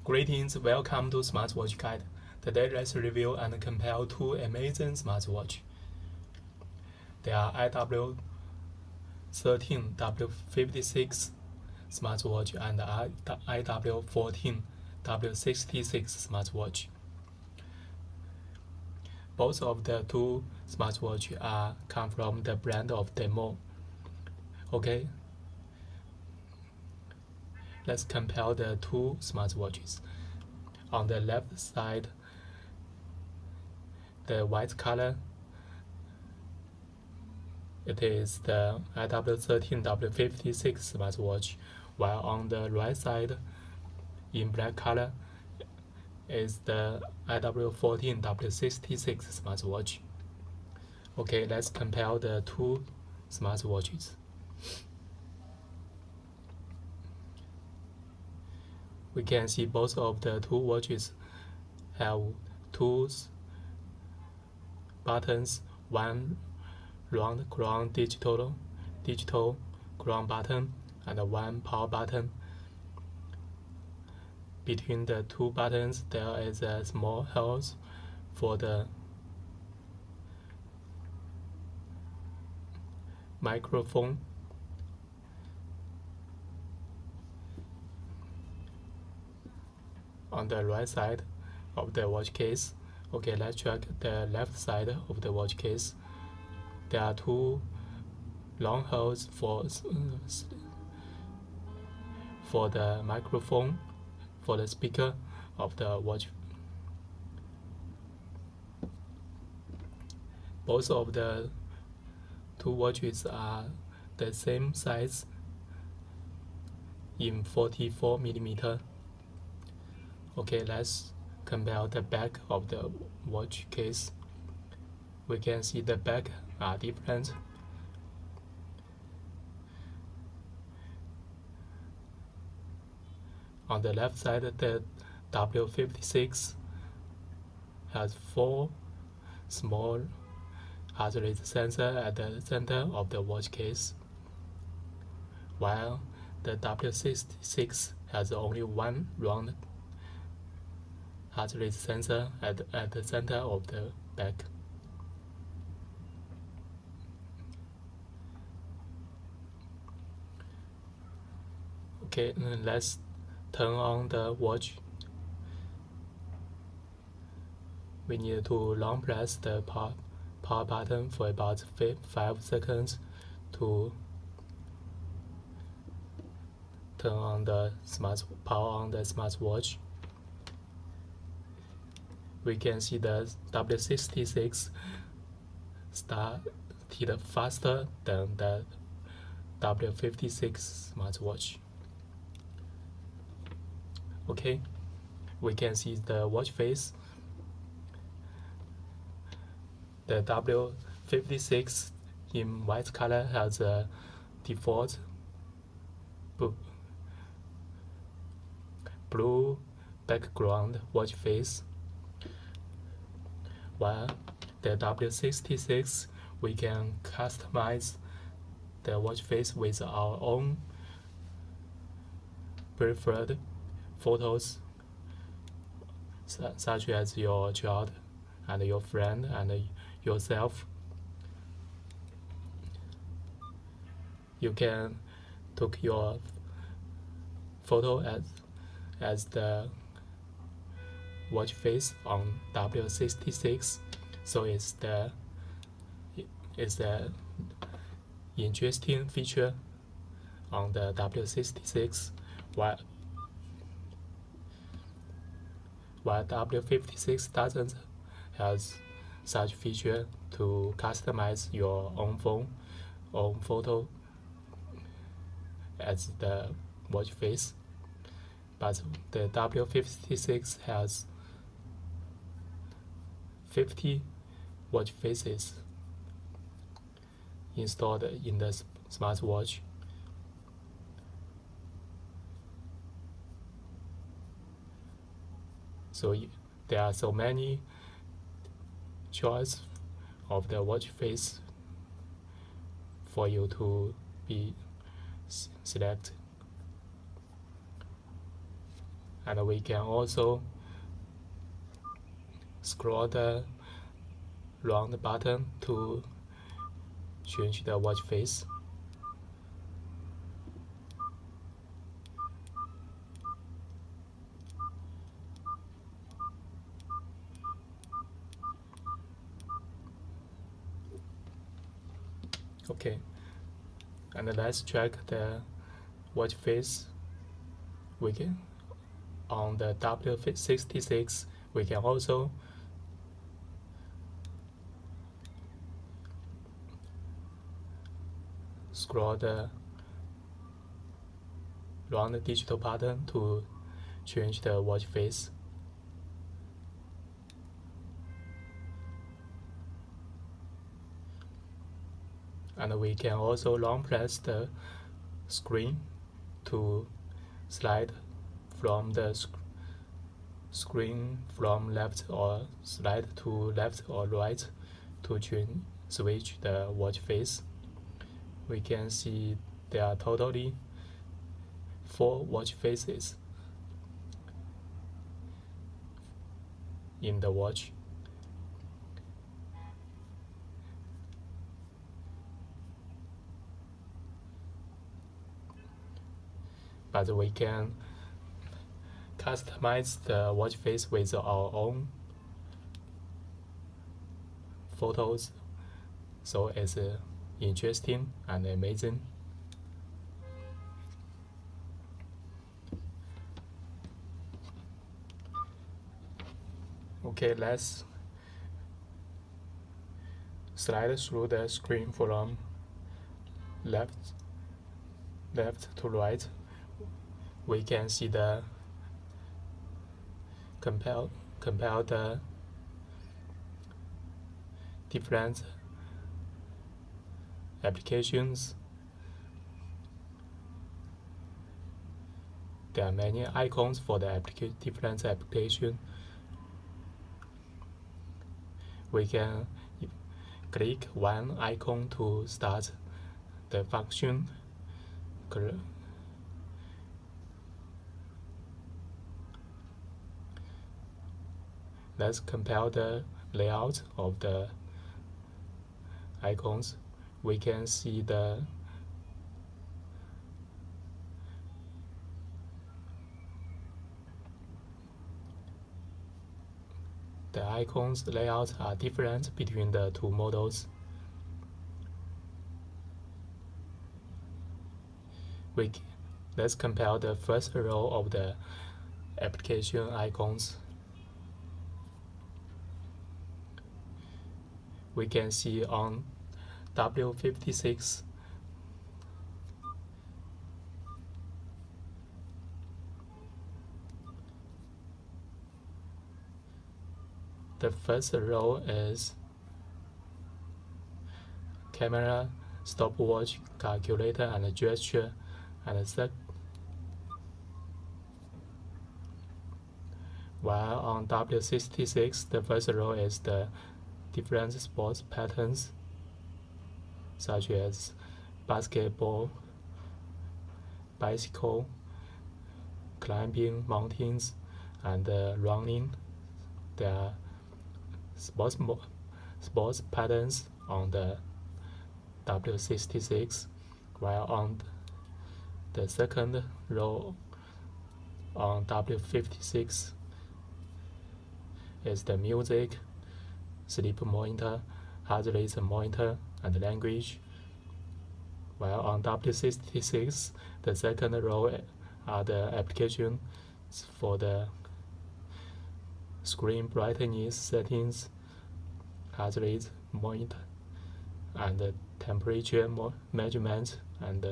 Greetings, welcome to Smartwatch Guide. Today let's review and compare two amazing smartwatch. They are IW13 W56 smartwatch and IW14 W66 smartwatch. Both of the two smartwatches come from the brand of DEMOR. Okay, let's compare the two smartwatches. On the left side, the white color, it is the IW13 W56 smartwatch, while on the right side, in black color, is the IW14 W66 smartwatch. Okay, let's compare the two smartwatches. We can see both of the two watches have two buttons, one round crown digital crown button and one power button. Between the two buttons there is a small hole for the microphone. On the right side of the watch case. Okay, let's check the left side of the watch case. There are two long holes for the microphone, for the speaker of the watch. Both of the two watches are the same size in 44mm. Okay, let's compare the back of the watch case. We can see the back are different. On the left side, the W56 has 4 small heart rate sensors at the center of the watch case, while the W66 has only one round heart rate sensor at the center of the back. Okay, let's turn on the watch. We need to long press the power button for about 5 seconds to turn on the power on the smartwatch. We can see the W66 started faster than the W56 smartwatch. Okay, we can see the watch face. The W56 in white color has a default blue background watch face, while the W66 we can customize the watch face with our own preferred photos, such as your child and your friend and yourself. You can take your photo as the watch face on W66, so it's the interesting feature on the W66, while W56 doesn't have such feature to customize your own photo as the watch face, but the W56 has 50 watch faces installed in the smartwatch. So there are so many choice of the watch face for you to be select. and we can also scroll the round button to change the watch face. Okay, and let's check the watch face. We can on the W66 we can also scroll the round digital button to change the watch face. And we can also long press the screen to slide from the screen from left or slide to left or right to switch the watch face. We can see there are totally 4 watch faces in the watch. But we can customize the watch face with our own photos, so it's interesting and amazing. Okay, let's slide through the screen from left to right. We can see the compare the different applications. There are many icons for the different application. We can click one icon to start the function. Let's compare the layout of the icons. We can see the icons layouts are different between the two models. Let's compare the first row of the application icons. We can see on W56 the first row is camera, stopwatch, calculator, and gesture, and while on W66 the first row is the different sports patterns such as basketball, bicycle, climbing mountains, and running. There are sports patterns on the W66, while on the second row on W56 is the music, sleep monitor, heart rate monitor, and language. While on W66, the second row are the applications for the screen brightness settings, heart rate monitor, and temperature measurement, and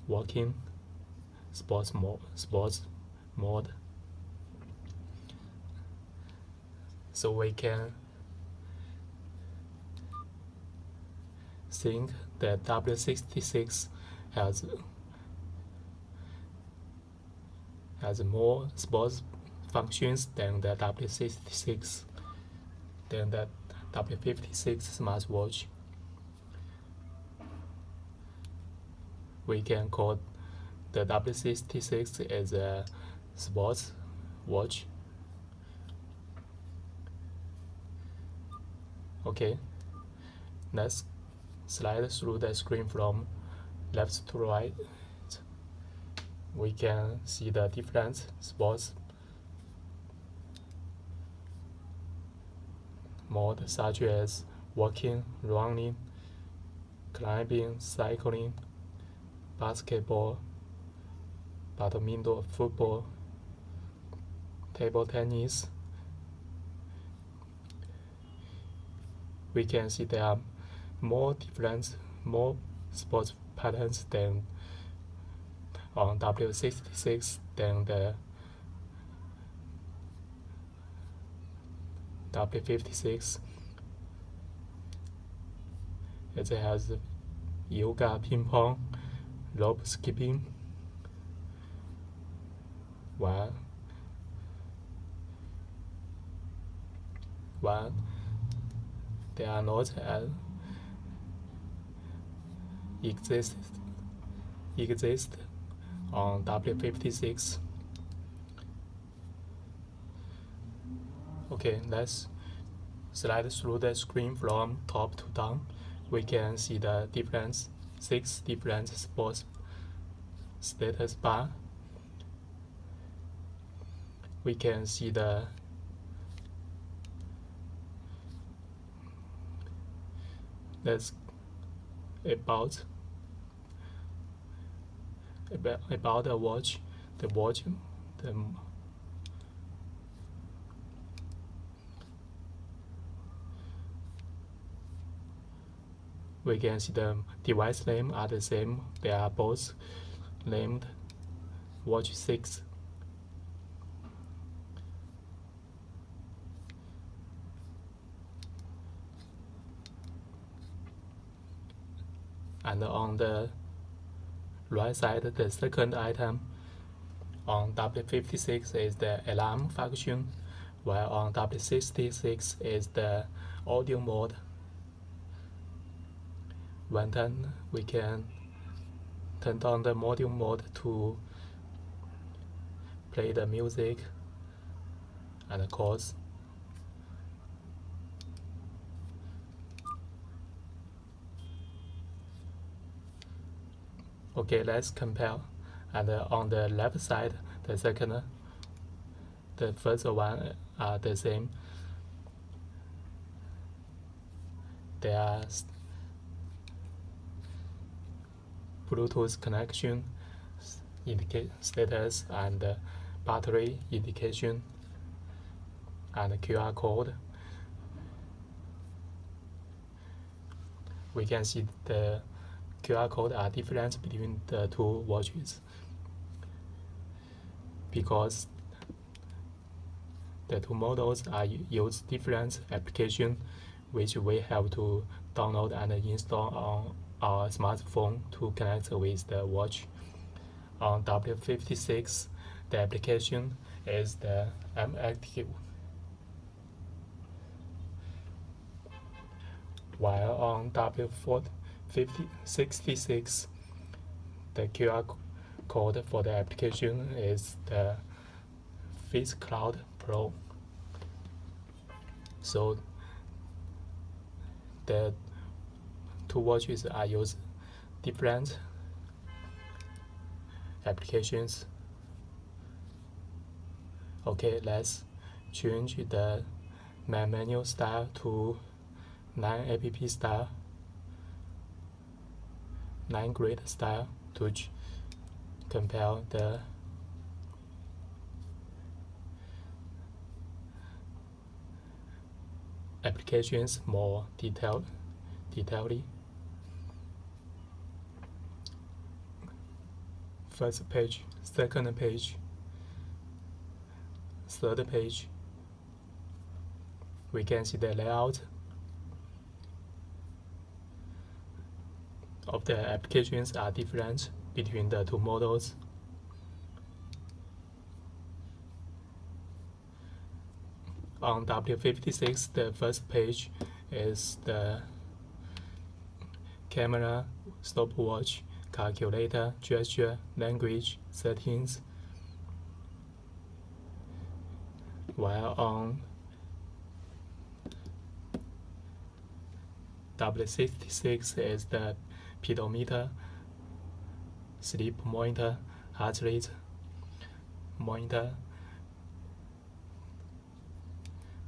walking sports mode. So we can think that W66 has more sports functions than the W56 than the W56 smartwatch. We can call The W66 is a sports watch. Okay, let's slide through the screen from left to right. We can see the different sports mode such as walking, running, climbing, cycling, basketball, badminton, football, table tennis. We can see there are more sports patterns than on W66 than the W56. It has yoga, ping pong, rope skipping, while they are not exist on W56. Okay, let's slide through the screen from top to down. We can see the six different sports status bar. We can see the about a watch, we can see the device name are the same. They are both named Watch 6. And on the right side, the second item on W56 is the alarm function, while on W66 is the audio mode. When done, we can turn on the audio mode to play the music and chords. Okay, let's compare. And on the left side, the first one are the same. There are Bluetooth connection indicate status and battery indication and QR code. We can see the QR code are different between the two watches because the two models are use different application which we have to download and install on our smartphone to connect with the watch. On W56, the application is the M-Active, while on W66, the QR code for the application is the Face Cloud Pro. So the two watches are use different applications. Okay, let's change the main menu style to 9-app style, 9-grid style to compare the applications more detailedly. First page, second page, third page. We can see the layout of the applications are different between the two models. On W56, the first page is the camera, stopwatch, calculator, gesture, language settings, while on W66 is the pedometer, sleep monitor, heart rate monitor,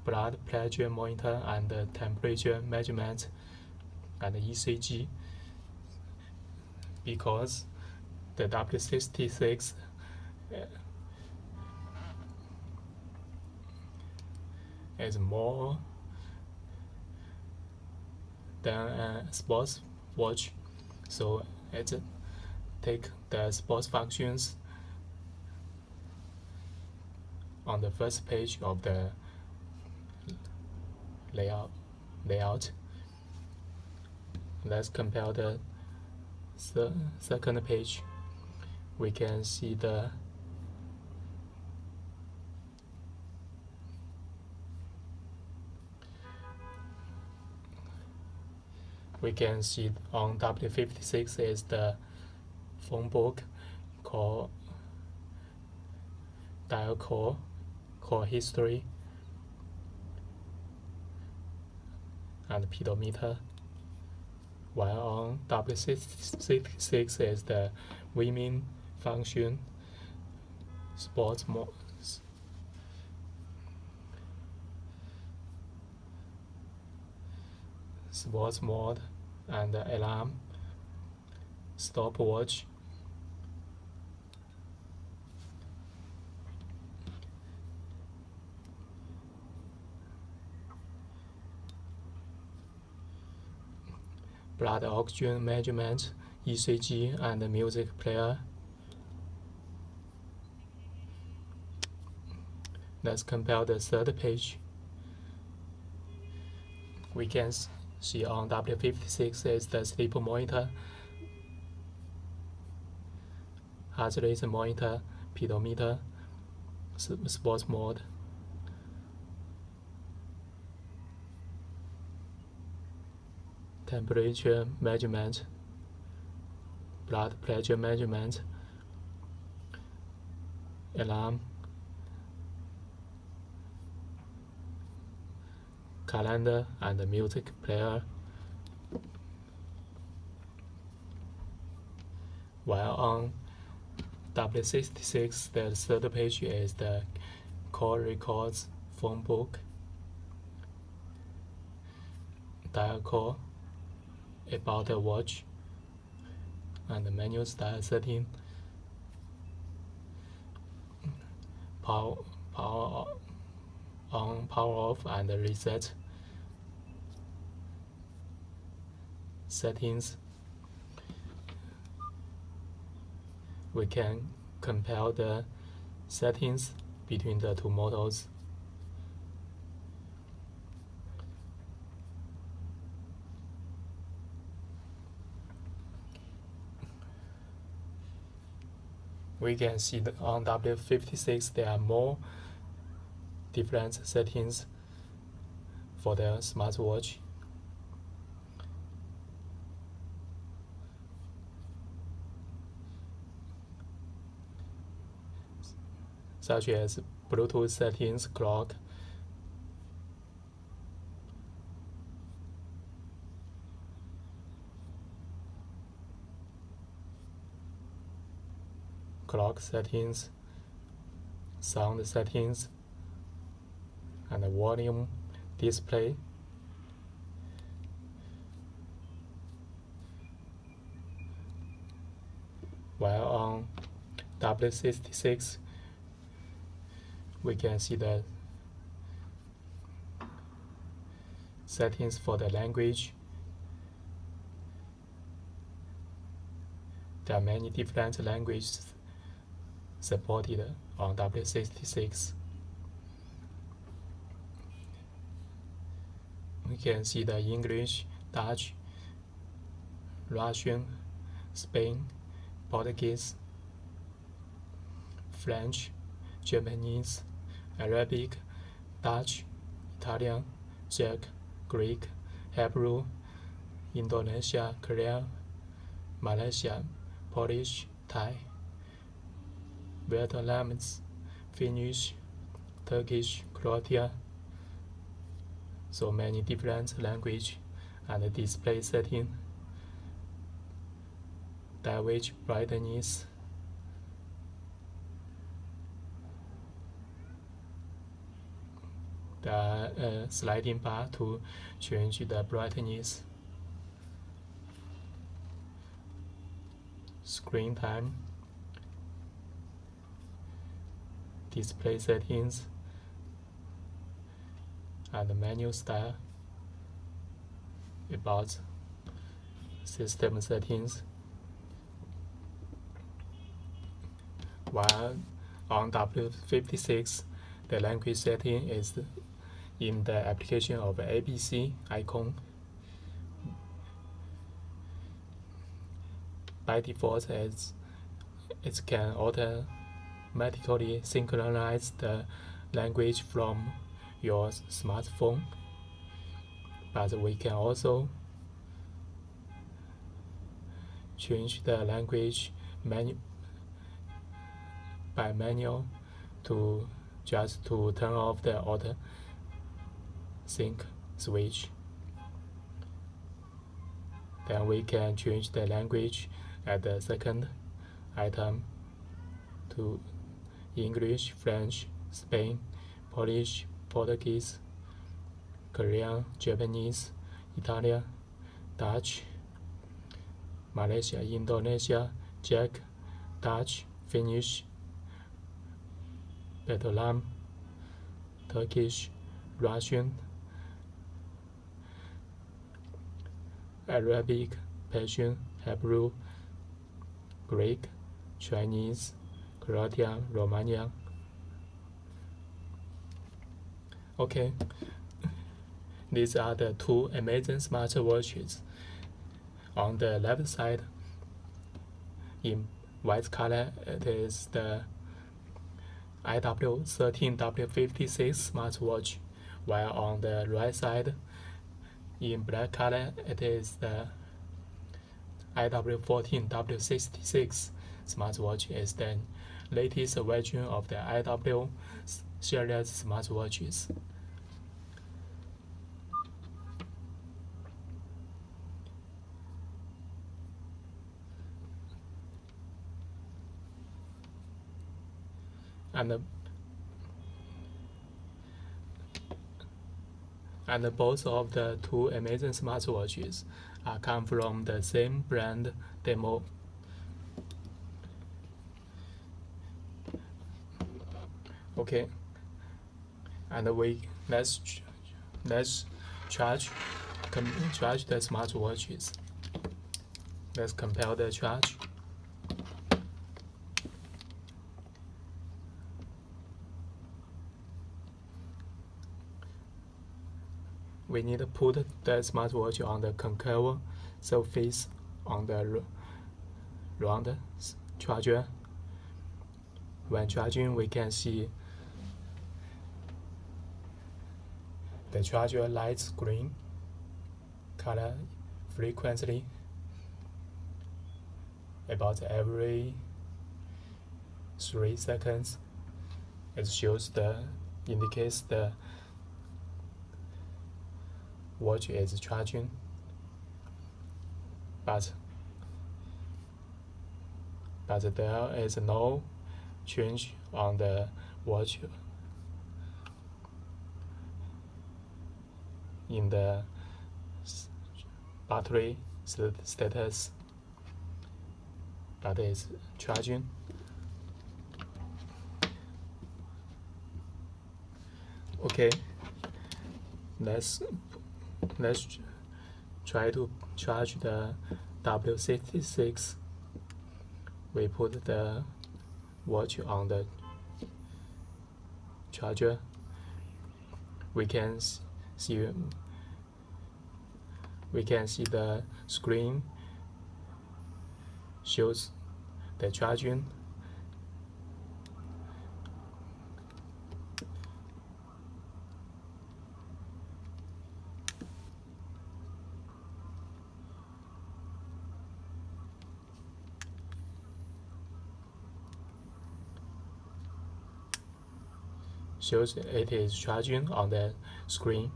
blood pressure monitor, and temperature measurement, and ECG. Because the W66 is more than a sports watch, so it take the sports functions on the first page of the layout. Let's compare the second page. We can see on W56 is the phone book, call history, and pedometer, while on W66 is the women function, sports mode, and alarm, stopwatch, blood oxygen measurement, ECG, and music player. Let's compare the third page. We can see on W56 is the sleep monitor, heart rate monitor, pedometer, sports mode, temperature measurement, blood pressure measurement, alarm, calendar, and the music player. While on W66, the third page is the call records phone book, dial call, about a watch, and the menu style setting, power on, power off, and reset settings. We can compare the settings between the two models. We can see that on W56 there are more different settings for the smartwatch. Such as Bluetooth settings, clock, settings, sound settings, and volume display. While on W66, we can see the settings for the language. There are many different languages supported on W66. We can see the English, Dutch, Russian, Spain, Portuguese, French, Japanese, Arabic, Dutch, Italian, Czech, Greek, Hebrew, Indonesia, Korean, Malaysia, Polish, Thai, Vietnamese, Finnish, Turkish, Croatian. So many different language and display setting, daylight brightness, the sliding bar to change the brightness, screen time, display settings, and menu style. About system settings. While on W56, the language setting is in the application of ABC icon. By default, it can automatically synchronize the language from your smartphone, but we can also change the language by manual to turn off the auto sync switch. Then we can change the language at the second item to English, French, Spain, Polish, Portuguese, Korean, Japanese, Italian, Dutch, Malaysia, Indonesia, Czech, Dutch, Finnish, Vietnam, Turkish, Russian, Arabic, Persian, Hebrew, Greek, Chinese, Croatian, Romanian. Okay, these are the two amazing smartwatches. On the left side, in white color, it is the IW13 W56 smartwatch, while on the right side, in black color, it is the IW14 W66 smartwatch. Is the latest version of the IW series smartwatches. And both of the two amazing smartwatches come from the same brand, DEMOR. Okay, and let's charge the smartwatches. Let's compare the charge. We need to put the smartwatch on the concave surface on the round charger. When charging, we can see the charger lights green color frequently about every 3 seconds. It indicates the watch is charging, but there is no change on the watch in the battery status, but it's charging. Okay, let's try to charge the W66. We put the watch on the charger. We can see the screen shows the charging. shows it is charging on the screen,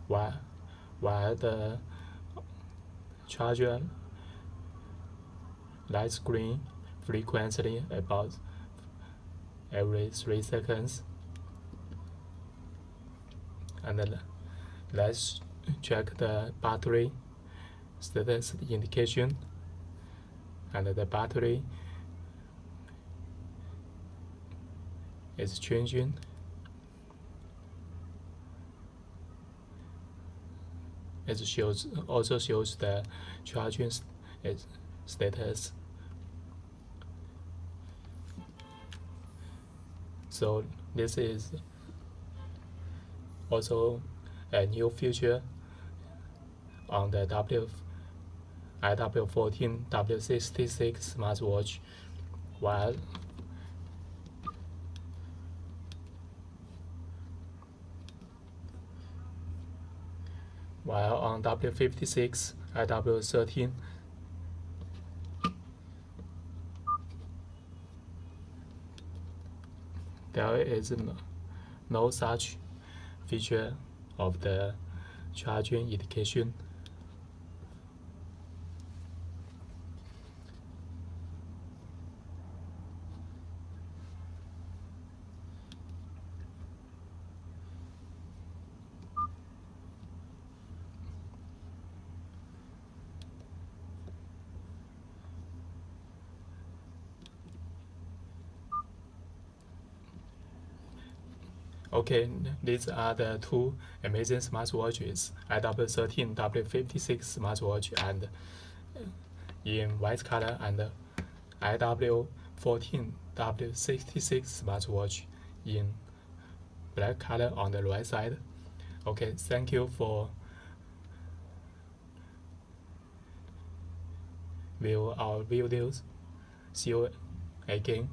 while the charger lights green frequently about every 3 seconds. And let's check the battery status indication, and the battery is changing. It also shows the charging status. So this is also a new feature on the IW14 W66 smartwatch, while on W56 IW13 there is no such feature of the charging indication. Okay, these are the two amazing smartwatches, IW13 W56 smartwatch and in white color, and IW14 W66 smartwatch in black color on the right side. Okay, thank you for view our videos. See you again.